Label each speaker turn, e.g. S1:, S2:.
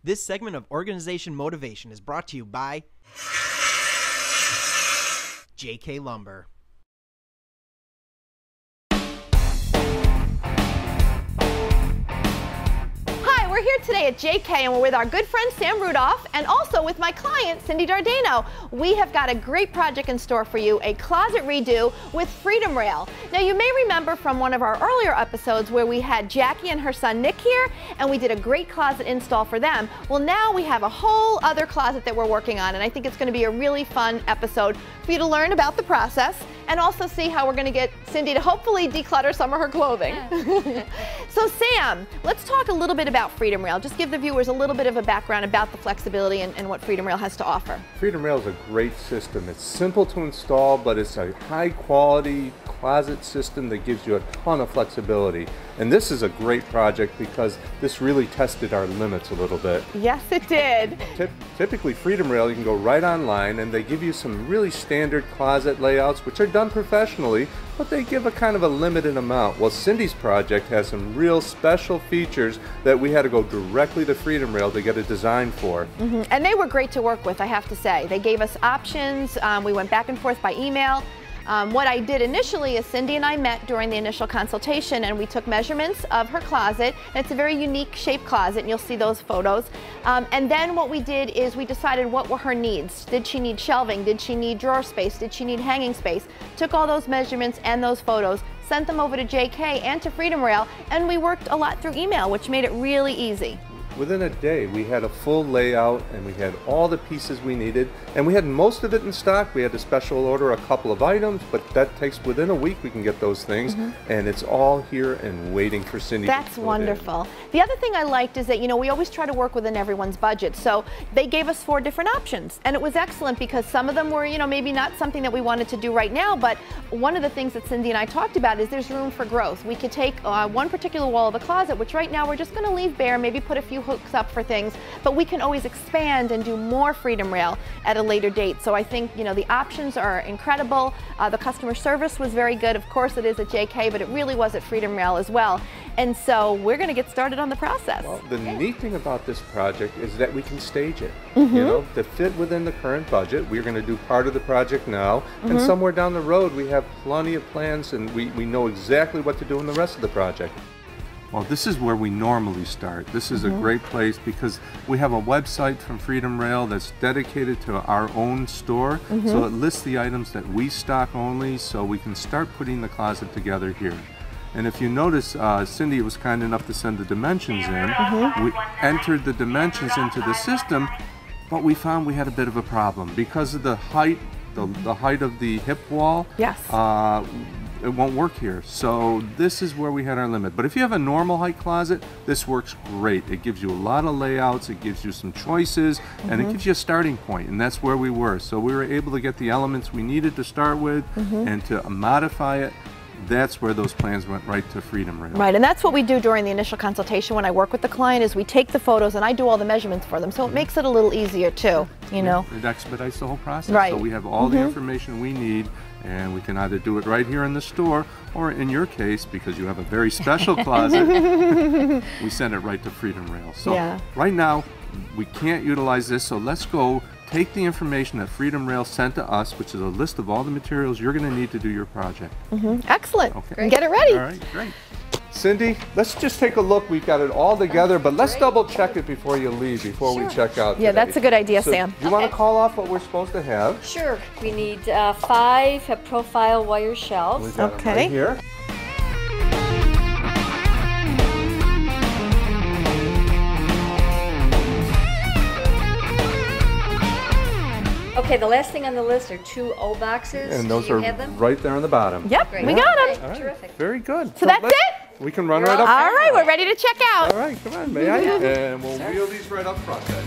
S1: This segment of Organization Motivation is brought to you by JK Lumber.
S2: We're here today at JK and we're with our good friend Sam Rudolph and also with my client Cindy Dardano. We have got a great project in store for you, a closet redo with freedomRail. Now you may remember from one of our earlier episodes where we had Jackie and her son Nick here and we did a great closet install for them. Well, now we have a whole other closet that we're working on, and I think it's going to be a really fun episode for you to learn about the process and also see how we're going to get Cindy to hopefully declutter some of her clothing. So Sam, let's talk a little bit about freedomRail. Just give the viewers a little bit of a background about the flexibility and what freedomRail has to offer.
S3: freedomRail is a great system. It's simple to install, but it's a high quality closet system that gives you a ton of flexibility. And this is a great project because this really tested our limits a little bit.
S2: Yes, it did.
S3: Typically freedomRail, you can go right online and they give you some really standard closet layouts which are done professionally, but they give a kind of a limited amount. Well, Cindy's project has some real special features that we had to go directly to freedomRail to get a design for.
S2: And they were great to work with, I have to say. They gave us options. We went back and forth by email. What I did initially is Cindy and I met during the initial consultation and we took measurements of her closet. And it's a very unique shaped closet and you'll see those photos. And then what we did is we decided what were her needs. Did she need shelving? Did she need drawer space? Did she need hanging space? Took all those measurements and those photos, sent them over to JK and to freedomRail, and we worked a lot through email, which made it really easy.
S3: Within a day, we had a full layout and we had all the pieces we needed, and we had most of it in stock. We had to special order a couple of items, but that takes within a week we can get those things, and it's all here and waiting for Cindy.
S2: That's wonderful. The other thing I liked is that, you know, we always try to work within everyone's budget, so they gave us 4 different options, and it was excellent because some of them were, you know, maybe not something that we wanted to do right now, but one of the things that Cindy and I talked about is there's room for growth. We could take one particular wall of the closet, which right now we're just going to leave bare, maybe put a few hooks up for things, but we can always expand and do more freedomRail at a later date. So I think, you know, the options are incredible. The customer service was very good. Of course it is at JK, but it really was at freedomRail as well. And so we're going to get started on the process.
S3: Well, the neat thing about this project is that we can stage it, you know, to fit within the current budget. We're going to do part of the project now, and somewhere down the road we have plenty of plans and we know exactly what to do in the rest of the project. Well, this is where we normally start. This is a great place because we have a website from freedomRail that's dedicated to our own store. So it lists the items that we stock only, so we can start putting the closet together here. And if you notice, Cindy was kind enough to send the dimensions in. We entered the dimensions into the system, but we found we had a bit of a problem because of the height, the height of the hip wall.
S2: Yes.
S3: It won't work here. So this is where we had our limit. But if you have a normal height closet, this works great. It gives you a lot of layouts, it gives you some choices, and it gives you a starting point, and that's where we were. So we were able to get the elements we needed to start with and to modify it. That's where those plans went right to freedomRail.
S2: Right, and that's what we do during the initial consultation when I work with the client is we take the photos and I do all the measurements for them, so it makes it a little easier too, you know.
S3: It expedites the whole process.
S2: Right.
S3: So we have all the information we need, and we can either do it right here in the store, or in your case, because you have a very special closet, we send it right to freedomRail. So right now, we can't utilize this, so let's go take the information that freedomRail sent to us, which is a list of all the materials you're going to need to do your project.
S2: Excellent.
S3: Okay.
S2: Get it ready.
S3: All right, great. Cindy, let's just take a look. We've got it all together, but let's double check it before you leave, before we check out
S2: Yeah,
S3: today.
S2: that's a good idea,
S3: So,
S2: Sam.
S3: Do you want to call off what we're supposed to have?
S4: Sure. We need 5 profile wire shelves.
S3: We've got them right here.
S4: Okay, the last thing on the list are 2 O boxes.
S3: And those
S4: Do you
S3: are
S4: have them?
S3: right there on the bottom.
S2: Yep,
S4: Great.
S2: we got them.
S4: Okay,
S3: All right.
S4: terrific.
S3: Very good.
S2: So that's it?
S3: We can run right up.
S2: All right, we're ready to check out.
S3: All right, come on, may I? And we'll wheel these right up front then.